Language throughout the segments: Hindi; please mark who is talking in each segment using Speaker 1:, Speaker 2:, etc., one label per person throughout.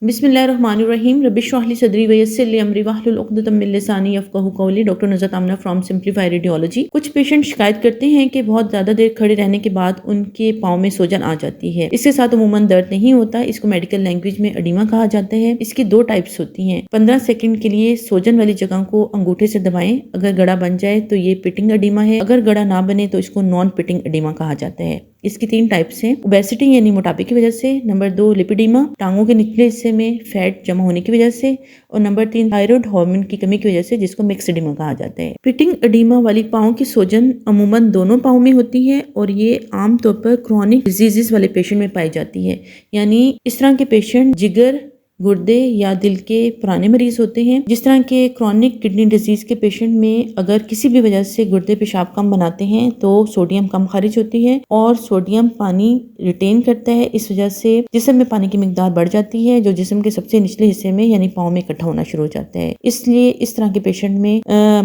Speaker 1: बिस्मिल्लाहिर्रहमानिर्रहीम रब्बिश्रह ली सदरी वयस्सिर ली अमरी वाहलुल उक़दतम मिन लिसानी यफ़क़हू क़ौली। Doctor Nusrat Amna from simplify radiology. कुछ पेशेंट शिकायत करते हैं कि बहुत ज़्यादा देर खड़े रहने के बाद उनके पाँव में सूजन आ जाती है। इसके साथ अमूमन दर्द नहीं होता, इसको मेडिकल लैंग्वेज में एडिमा कहा जाता है। इसकी दो टाइप्स होती हैं। 15 सेकंड के लिए सूजन वाली जगह को अंगूठे से दबाएं। अगर गड़ा बन जाए तो ये पिटिंग एडिमा है, अगर गड़ा ना बने तो इसको नॉन पिटिंग एडिमा कहा जाता है। इसकी 3 टाइप्स हैं। ओबेसिटी यानी मोटापे की वजह से, नंबर 2 लिपिडीमा टांगों के निचले हिस्से में फैट जमा होने की वजह से, और नंबर 3 थायराइड हार्मोन की कमी की वजह से, जिसको मिक्स एडिमा कहा जाता है। पिटिंग एडिमा वाली पाँव की सूजन अमूमन दोनों पाँव में होती है और ये आमतौर पर क्रॉनिक डिजीजेस वाले पेशेंट में पाई जाती है। यानी इस तरह के पेशेंट जिगर, गुर्दे या दिल के पुराने मरीज होते हैं। जिस तरह के क्रॉनिक किडनी डिजीज के पेशेंट में अगर किसी भी वजह से गुर्दे पेशाब कम बनाते हैं तो सोडियम कम खारिज होती है और सोडियम पानी रिटेन करता है। इस वजह से जिस्म में पानी की मिकदार बढ़ जाती है जो जिस्म के सबसे निचले हिस्से में यानी पाँव में इकट्ठा होना शुरू हो जाता है। इसलिए इस तरह के पेशेंट में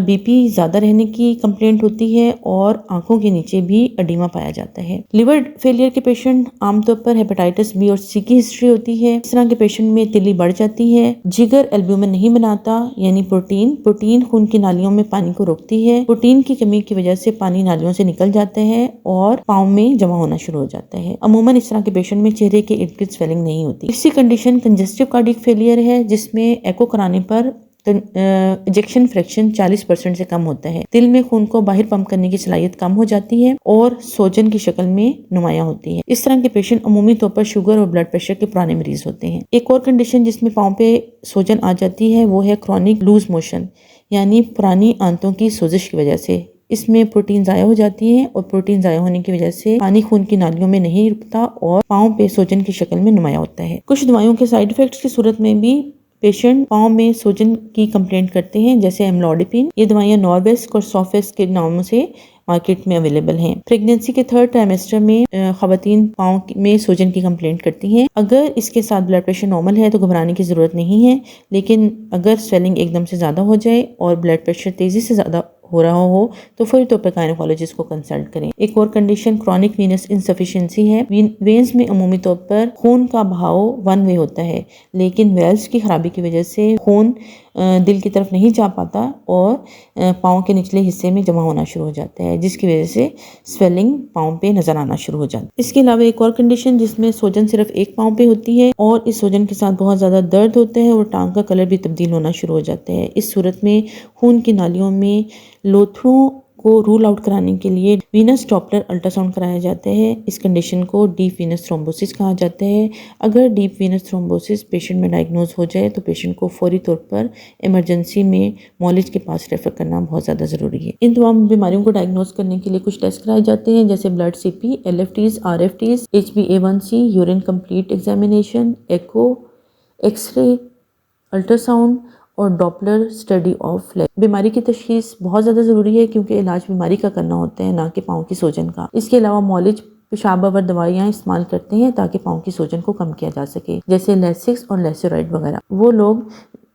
Speaker 1: बीपी ज्यादा रहने की कंप्लेंट होती है और आंखों के नीचे भी एडिमा पाया जाता है। लिवर फेलियर के पेशेंट आमतौर पर हेपेटाइटिस बी और सी की हिस्ट्री होती है। इस तरह के पेशेंट में बढ़ जाती है। जिगर एल्ब्यूमिन नहीं बनाता यानी प्रोटीन खून की नालियों में पानी को रोकती है। प्रोटीन की कमी की वजह से पानी नालियों से निकल जाता है और पाँव में जमा होना शुरू हो जाता है। अमूमन इस तरह के पेशेंट में चेहरे के इर्द गिर्द स्वेलिंग नहीं होती। इसी कंडीशन कंजेस्टिव कार्डियक फेलियर है जिसमें एको कराने पर इजेक्शन फ्रैक्शन 40% से कम होता है। दिल में खून को बाहर पंप करने की सलाहियत कम हो जाती है और सोजन की शक्ल में नुमाया होती है। इस तरह के पेशेंट अमूमी तौर पर शुगर और ब्लड प्रेशर के पुराने मरीज होते हैं। एक और कंडीशन जिसमें पाँव पे सोजन आ जाती है वो है क्रॉनिक लूज मोशन यानी पुरानी आंतों की सोजिश की वजह से। इसमें प्रोटीन ज़ाया हो जाती है और प्रोटीन ज़ाया होने की वजह से पानी खून की नालियों में नहीं रुकता और पाँव पे सोजन की शक्ल में नुमाया होता है। कुछ दवाइयों के साइड इफेक्ट्स की सूरत में भी पेशेंट पाँव में सूजन की कंप्लेंट करते हैं, जैसे एमलोडिपिन। ये दवाइयाँ नॉर्वेस्क और सॉफेस्क के नामों से मार्केट में अवेलेबल हैं। प्रेगनेंसी के 3rd ट्राइमेस्टर में खवातीन पाँव में सूजन की कंप्लेंट करती हैं। अगर इसके साथ ब्लड प्रेशर नॉर्मल है तो घबराने की ज़रूरत नहीं है, लेकिन अगर स्वेलिंग एकदम से ज़्यादा हो जाए और ब्लड प्रेशर तेज़ी से ज़्यादा हो रहा हो तो फौरी तौर पर गायनेकोलॉजिस्ट को कंसल्ट करें। एक और कंडीशन क्रॉनिक वीनस इंसफिशिएंसी है। वेन्स में अमूमी तौर पर खून का बहाव 1 वे होता है, लेकिन वेल्व्स की खराबी की वजह से खून दिल की तरफ नहीं जा पाता और पाँव के निचले हिस्से में जमा होना शुरू हो जाता है, जिसकी वजह से स्वेलिंग पाँव पे नजर आना शुरू हो जाती है। इसके अलावा एक और कंडीशन जिसमें सूजन सिर्फ एक पाँव पे होती है और इस सूजन के साथ बहुत ज़्यादा दर्द होता है और टांग का कलर भी तब्दील होना शुरू हो जाता है। इस सूरत में खून की नालियों में लोथड़ों को रूल आउट कराने के लिए वीनस डॉपलर अल्ट्रासाउंड कराया जाता है। इस कंडीशन को डीप वीनस थ्रोम्बोसिस कहा जाता है। अगर डीप वीनस थ्रोम्बोसिस पेशेंट में डायग्नोज हो जाए तो पेशेंट को फौरी तौर पर इमरजेंसी में मौलिज के पास रेफर करना बहुत ज़्यादा ज़रूरी है। इन तमाम बीमारियों को डायग्नोज करने के लिए कुछ टेस्ट कराए जाते हैं, जैसे blood CP, LFTs, RFTs, HbA1c, urine complete examination, echo, X-ray, ultrasound और डॉपलर स्टडी ऑफ फ्लैश। बीमारी की तशखीस बहुत ज़्यादा ज़रूरी है क्योंकि इलाज बीमारी का करना होता है, ना कि पाँव की सूजन का। इसके अलावा मौलिज पेशाब आवर दवाइयाँ इस्तेमाल करते हैं ताकि पाँव की सूजन को कम किया जा सके, जैसे लेसिक्स और लेसेराइड वगैरह। वो लोग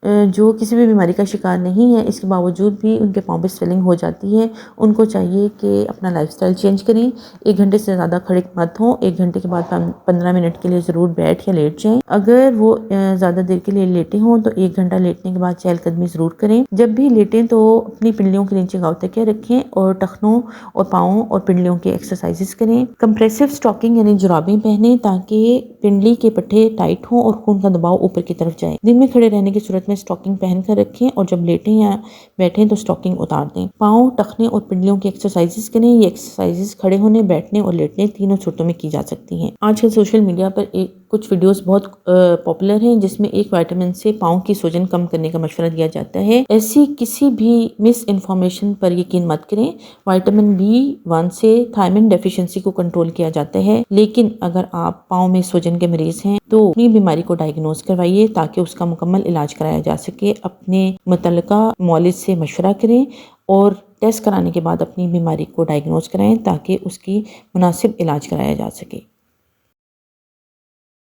Speaker 1: जो किसी भी बीमारी का शिकार नहीं है, इसके बावजूद भी उनके पाँव पे स्वेलिंग हो जाती है, उनको चाहिए कि अपना लाइफस्टाइल चेंज करें। 1 घंटे से ज़्यादा खड़े मत हों। 1 घंटे के बाद 15 मिनट के लिए ज़रूर बैठ या लेट जाएं। अगर वो ज़्यादा देर के लिए लेटे हों तो 1 घंटा लेटने के बाद चहलकदमी ज़रूर करें। जब भी लेटें तो अपनी पिंडलियों के नीचे गाँव तकिया रखें और टखनों और पाँवों और पिंडलियों की एक्सरसाइजेस करें। कंप्रेसिव स्टॉकिंग यानी जुराबें पहने ताकि पिंडली के पट्टे टाइट हों और खून का दबाव ऊपर की तरफ जाए। दिन में खड़े रहने की सूरत में स्टॉकिंग पहन कर रखें और जब लेटें या बैठें तो स्टॉकिंग उतार दें। पाँव, टखने और पिंडलियों की एक्सरसाइजेस करें। ये एक्सरसाइजेस खड़े होने, बैठने और लेटने तीनों सूरतों में की जा सकती हैं। आजकल सोशल मीडिया पर कुछ वीडियोस बहुत पॉपुलर हैं जिसमें एक विटामिन से पाँव की सूजन कम करने का मशवरा दिया जाता है। ऐसी किसी भी मिस इन्फॉर्मेशन पर यकीन मत करें। विटामिन B1 से थायमिन डेफिशिएंसी को कंट्रोल किया जाता है, लेकिन अगर आप पाँव में सूजन के मरीज हैं तो अपनी बीमारी को डायग्नोज करवाइए ताकि उसका मुकम्मल इलाज कराया जा सके। अपने मुतल्लिका मौलिज से मशवरा करें और टेस्ट कराने के बाद अपनी बीमारी को डायग्नोज कराएं ताकि उसकी मुनासिब इलाज कराया जा सके।